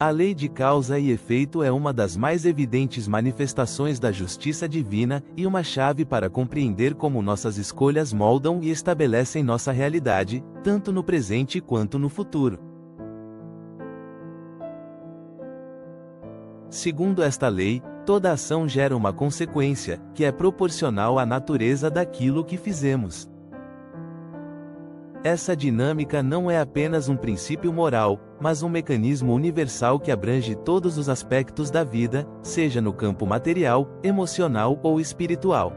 A lei de causa e efeito é uma das mais evidentes manifestações da justiça divina e uma chave para compreender como nossas escolhas moldam e estabelecem nossa realidade, tanto no presente quanto no futuro. Segundo esta lei, toda ação gera uma consequência, que é proporcional à natureza daquilo que fizemos. Essa dinâmica não é apenas um princípio moral, mas um mecanismo universal que abrange todos os aspectos da vida, seja no campo material, emocional ou espiritual.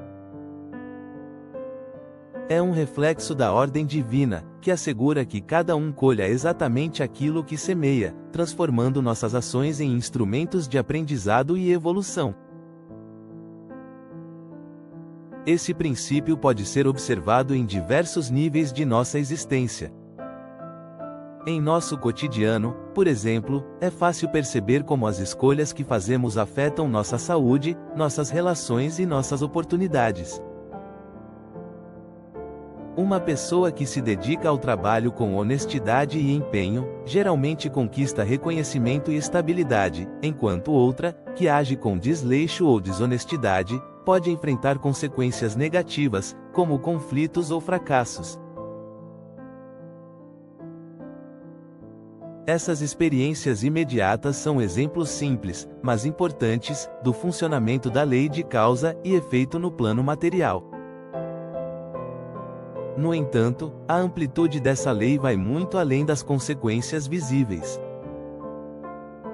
É um reflexo da ordem divina, que assegura que cada um colha exatamente aquilo que semeia, transformando nossas ações em instrumentos de aprendizado e evolução. Esse princípio pode ser observado em diversos níveis de nossa existência. Em nosso cotidiano, por exemplo, é fácil perceber como as escolhas que fazemos afetam nossa saúde, nossas relações e nossas oportunidades. Uma pessoa que se dedica ao trabalho com honestidade e empenho, geralmente conquista reconhecimento e estabilidade, enquanto outra, que age com desleixo ou desonestidade, pode enfrentar consequências negativas, como conflitos ou fracassos. Essas experiências imediatas são exemplos simples, mas importantes, do funcionamento da lei de causa e efeito no plano material. No entanto, a amplitude dessa lei vai muito além das consequências visíveis.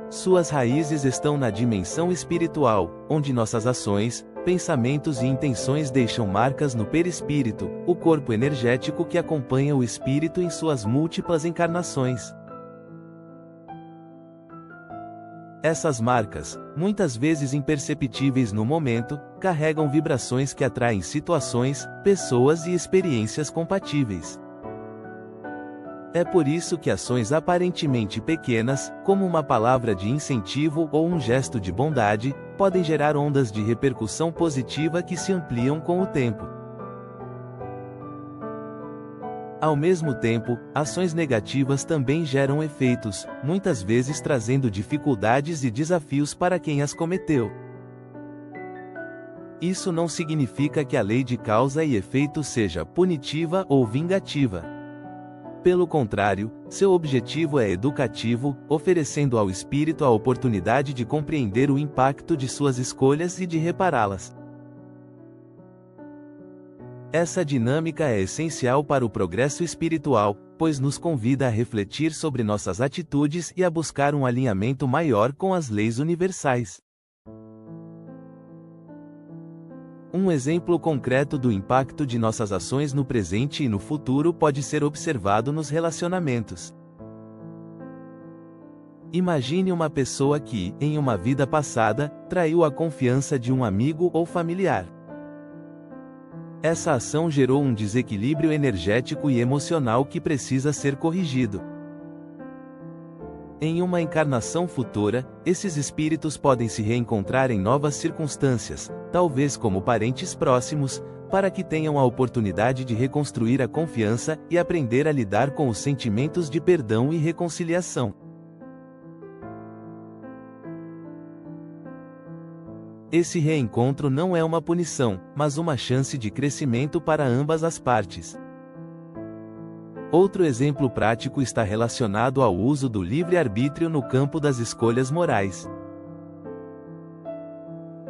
Suas raízes estão na dimensão espiritual, onde nossas ações, pensamentos e intenções deixam marcas no perispírito, o corpo energético que acompanha o espírito em suas múltiplas encarnações. Essas marcas, muitas vezes imperceptíveis no momento, carregam vibrações que atraem situações, pessoas e experiências compatíveis. É por isso que ações aparentemente pequenas, como uma palavra de incentivo ou um gesto de bondade, podem gerar ondas de repercussão positiva que se ampliam com o tempo. Ao mesmo tempo, ações negativas também geram efeitos, muitas vezes trazendo dificuldades e desafios para quem as cometeu. Isso não significa que a lei de causa e efeito seja punitiva ou vingativa. Pelo contrário, seu objetivo é educativo, oferecendo ao espírito a oportunidade de compreender o impacto de suas escolhas e de repará-las. Essa dinâmica é essencial para o progresso espiritual, pois nos convida a refletir sobre nossas atitudes e a buscar um alinhamento maior com as leis universais. Um exemplo concreto do impacto de nossas ações no presente e no futuro pode ser observado nos relacionamentos. Imagine uma pessoa que, em uma vida passada, traiu a confiança de um amigo ou familiar. Essa ação gerou um desequilíbrio energético e emocional que precisa ser corrigido. Em uma encarnação futura, esses espíritos podem se reencontrar em novas circunstâncias, talvez como parentes próximos, para que tenham a oportunidade de reconstruir a confiança e aprender a lidar com os sentimentos de perdão e reconciliação. Esse reencontro não é uma punição, mas uma chance de crescimento para ambas as partes. Outro exemplo prático está relacionado ao uso do livre-arbítrio no campo das escolhas morais.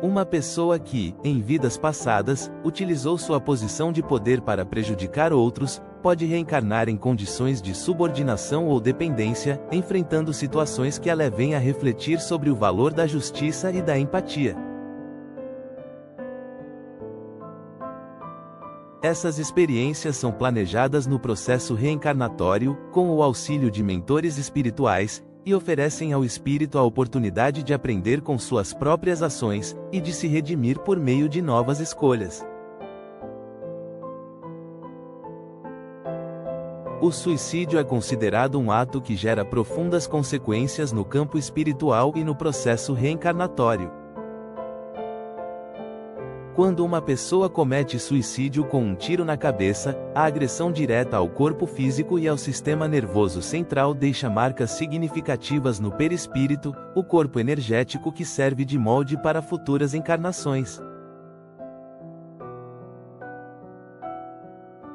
Uma pessoa que, em vidas passadas, utilizou sua posição de poder para prejudicar outros, pode reencarnar em condições de subordinação ou dependência, enfrentando situações que a levem a refletir sobre o valor da justiça e da empatia. Essas experiências são planejadas no processo reencarnatório, com o auxílio de mentores espirituais, e oferecem ao espírito a oportunidade de aprender com suas próprias ações, e de se redimir por meio de novas escolhas. O suicídio é considerado um ato que gera profundas consequências no campo espiritual e no processo reencarnatório. Quando uma pessoa comete suicídio com um tiro na cabeça, a agressão direta ao corpo físico e ao sistema nervoso central deixa marcas significativas no perispírito, o corpo energético que serve de molde para futuras encarnações.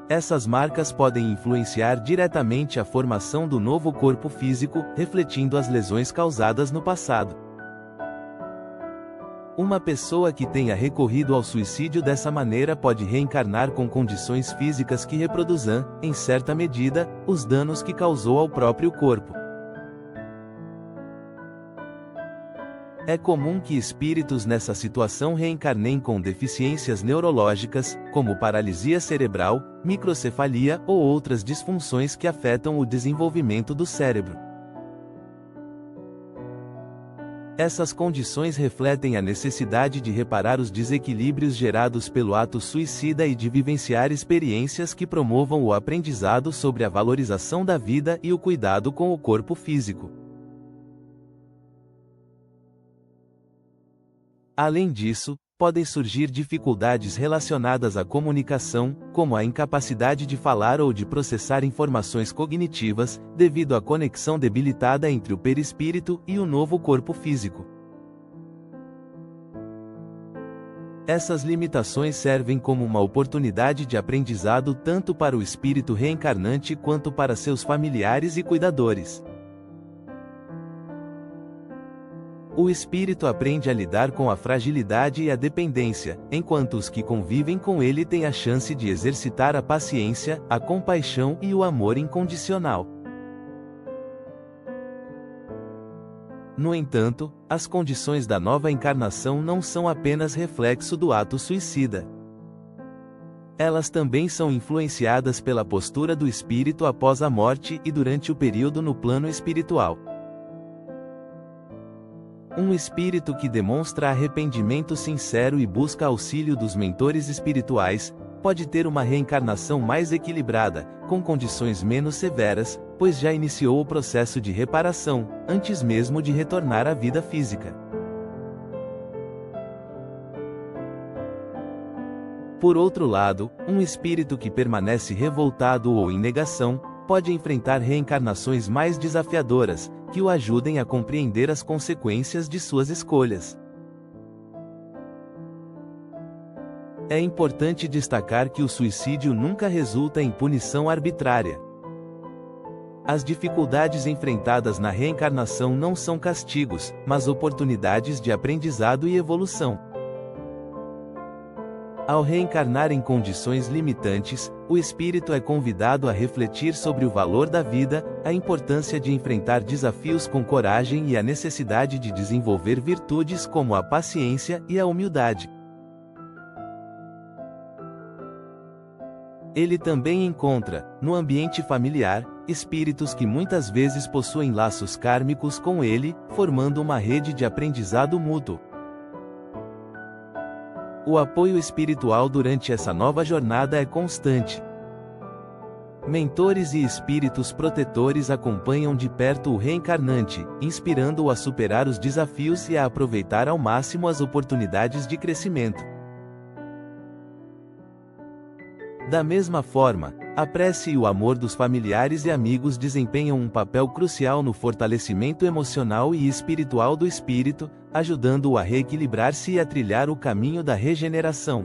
Essas marcas podem influenciar diretamente a formação do novo corpo físico, refletindo as lesões causadas no passado. Uma pessoa que tenha recorrido ao suicídio dessa maneira pode reencarnar com condições físicas que reproduzam, em certa medida, os danos que causou ao próprio corpo. É comum que espíritos nessa situação reencarnem com deficiências neurológicas, como paralisia cerebral, microcefalia ou outras disfunções que afetam o desenvolvimento do cérebro. Essas condições refletem a necessidade de reparar os desequilíbrios gerados pelo ato suicida e de vivenciar experiências que promovam o aprendizado sobre a valorização da vida e o cuidado com o corpo físico. Além disso, podem surgir dificuldades relacionadas à comunicação, como a incapacidade de falar ou de processar informações cognitivas, devido à conexão debilitada entre o perispírito e o novo corpo físico. Essas limitações servem como uma oportunidade de aprendizado tanto para o espírito reencarnante quanto para seus familiares e cuidadores. O espírito aprende a lidar com a fragilidade e a dependência, enquanto os que convivem com ele têm a chance de exercitar a paciência, a compaixão e o amor incondicional. No entanto, as condições da nova encarnação não são apenas reflexo do ato suicida. Elas também são influenciadas pela postura do espírito após a morte e durante o período no plano espiritual. Um espírito que demonstra arrependimento sincero e busca auxílio dos mentores espirituais, pode ter uma reencarnação mais equilibrada, com condições menos severas, pois já iniciou o processo de reparação, antes mesmo de retornar à vida física. Por outro lado, um espírito que permanece revoltado ou em negação, pode enfrentar reencarnações mais desafiadoras, que o ajudem a compreender as consequências de suas escolhas. É importante destacar que o suicídio nunca resulta em punição arbitrária. As dificuldades enfrentadas na reencarnação não são castigos, mas oportunidades de aprendizado e evolução. Ao reencarnar em condições limitantes, o espírito é convidado a refletir sobre o valor da vida, a importância de enfrentar desafios com coragem e a necessidade de desenvolver virtudes como a paciência e a humildade. Ele também encontra, no ambiente familiar, espíritos que muitas vezes possuem laços kármicos com ele, formando uma rede de aprendizado mútuo. O apoio espiritual durante essa nova jornada é constante. Mentores e espíritos protetores acompanham de perto o reencarnante, inspirando-o a superar os desafios e a aproveitar ao máximo as oportunidades de crescimento. Da mesma forma, a prece e o amor dos familiares e amigos desempenham um papel crucial no fortalecimento emocional e espiritual do espírito, ajudando-o a reequilibrar-se e a trilhar o caminho da regeneração.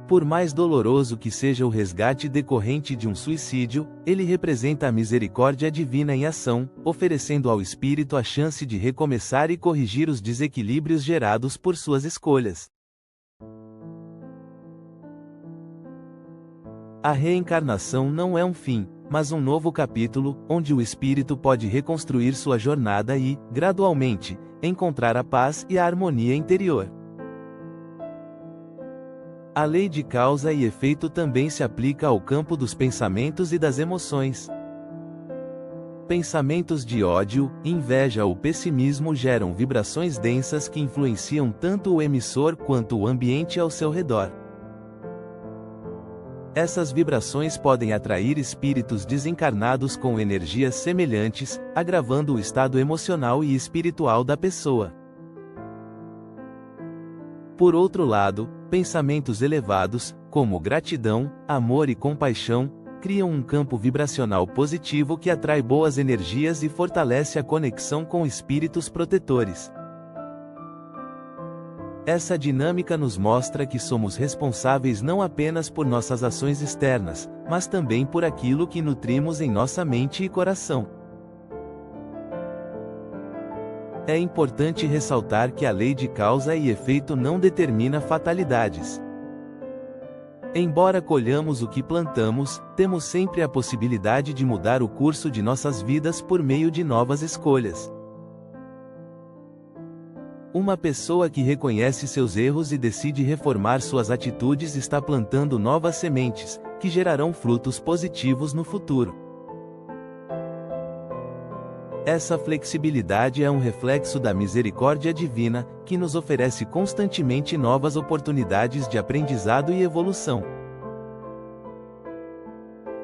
Por mais doloroso que seja o resgate decorrente de um suicídio, ele representa a misericórdia divina em ação, oferecendo ao espírito a chance de recomeçar e corrigir os desequilíbrios gerados por suas escolhas. A reencarnação não é um fim, mas um novo capítulo, onde o espírito pode reconstruir sua jornada e, gradualmente, encontrar a paz e a harmonia interior. A lei de causa e efeito também se aplica ao campo dos pensamentos e das emoções. Pensamentos de ódio, inveja ou pessimismo geram vibrações densas que influenciam tanto o emissor quanto o ambiente ao seu redor. Essas vibrações podem atrair espíritos desencarnados com energias semelhantes, agravando o estado emocional e espiritual da pessoa. Por outro lado, pensamentos elevados, como gratidão, amor e compaixão, criam um campo vibracional positivo que atrai boas energias e fortalece a conexão com espíritos protetores. Essa dinâmica nos mostra que somos responsáveis não apenas por nossas ações externas, mas também por aquilo que nutrimos em nossa mente e coração. É importante ressaltar que a lei de causa e efeito não determina fatalidades. Embora colhamos o que plantamos, temos sempre a possibilidade de mudar o curso de nossas vidas por meio de novas escolhas. Uma pessoa que reconhece seus erros e decide reformar suas atitudes está plantando novas sementes, que gerarão frutos positivos no futuro. Essa flexibilidade é um reflexo da misericórdia divina, que nos oferece constantemente novas oportunidades de aprendizado e evolução.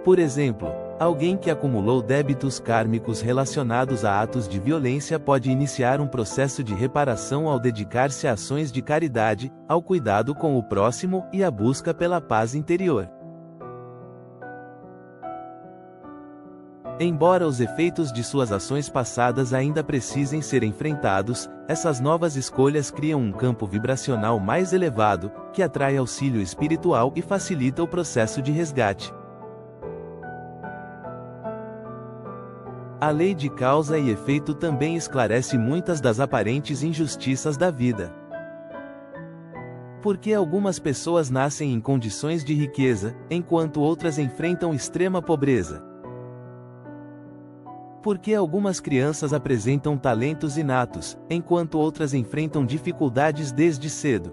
Por exemplo, alguém que acumulou débitos kármicos relacionados a atos de violência pode iniciar um processo de reparação ao dedicar-se a ações de caridade, ao cuidado com o próximo e à busca pela paz interior. Embora os efeitos de suas ações passadas ainda precisem ser enfrentados, essas novas escolhas criam um campo vibracional mais elevado, que atrai auxílio espiritual e facilita o processo de resgate. A lei de causa e efeito também esclarece muitas das aparentes injustiças da vida. Por que algumas pessoas nascem em condições de riqueza, enquanto outras enfrentam extrema pobreza? Por que algumas crianças apresentam talentos inatos, enquanto outras enfrentam dificuldades desde cedo?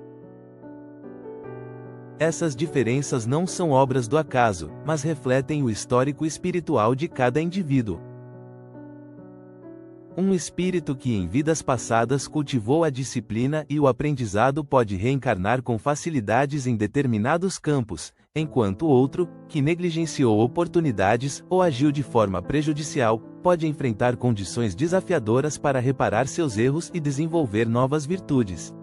Essas diferenças não são obras do acaso, mas refletem o histórico espiritual de cada indivíduo. Um espírito que em vidas passadas cultivou a disciplina e o aprendizado pode reencarnar com facilidades em determinados campos, enquanto outro, que negligenciou oportunidades ou agiu de forma prejudicial, pode enfrentar condições desafiadoras para reparar seus erros e desenvolver novas virtudes.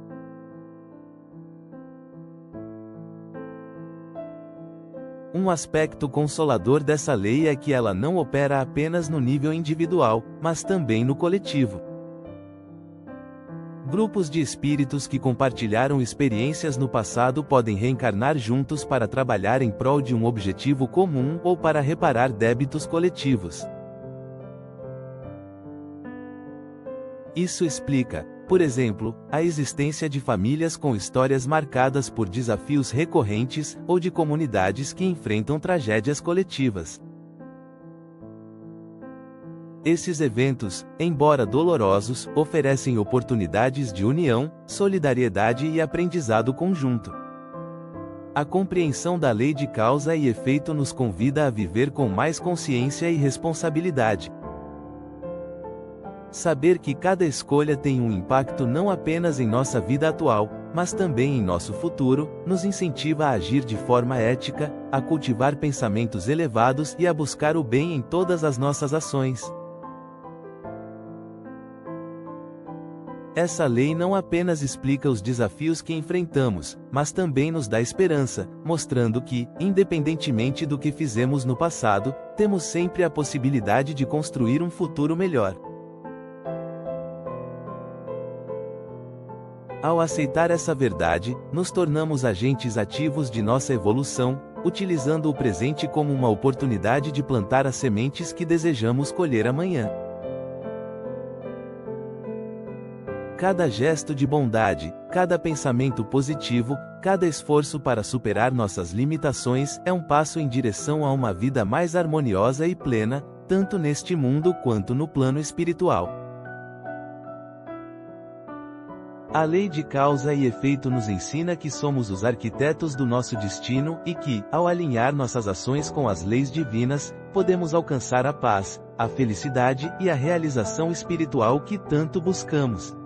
Um aspecto consolador dessa lei é que ela não opera apenas no nível individual, mas também no coletivo. Grupos de espíritos que compartilharam experiências no passado podem reencarnar juntos para trabalhar em prol de um objetivo comum ou para reparar débitos coletivos. Isso explica, por exemplo, a existência de famílias com histórias marcadas por desafios recorrentes, ou de comunidades que enfrentam tragédias coletivas. Esses eventos, embora dolorosos, oferecem oportunidades de união, solidariedade e aprendizado conjunto. A compreensão da lei de causa e efeito nos convida a viver com mais consciência e responsabilidade. Saber que cada escolha tem um impacto não apenas em nossa vida atual, mas também em nosso futuro, nos incentiva a agir de forma ética, a cultivar pensamentos elevados e a buscar o bem em todas as nossas ações. Essa lei não apenas explica os desafios que enfrentamos, mas também nos dá esperança, mostrando que, independentemente do que fizemos no passado, temos sempre a possibilidade de construir um futuro melhor. Ao aceitar essa verdade, nos tornamos agentes ativos de nossa evolução, utilizando o presente como uma oportunidade de plantar as sementes que desejamos colher amanhã. Cada gesto de bondade, cada pensamento positivo, cada esforço para superar nossas limitações é um passo em direção a uma vida mais harmoniosa e plena, tanto neste mundo quanto no plano espiritual. A lei de causa e efeito nos ensina que somos os arquitetos do nosso destino e que, ao alinhar nossas ações com as leis divinas, podemos alcançar a paz, a felicidade e a realização espiritual que tanto buscamos.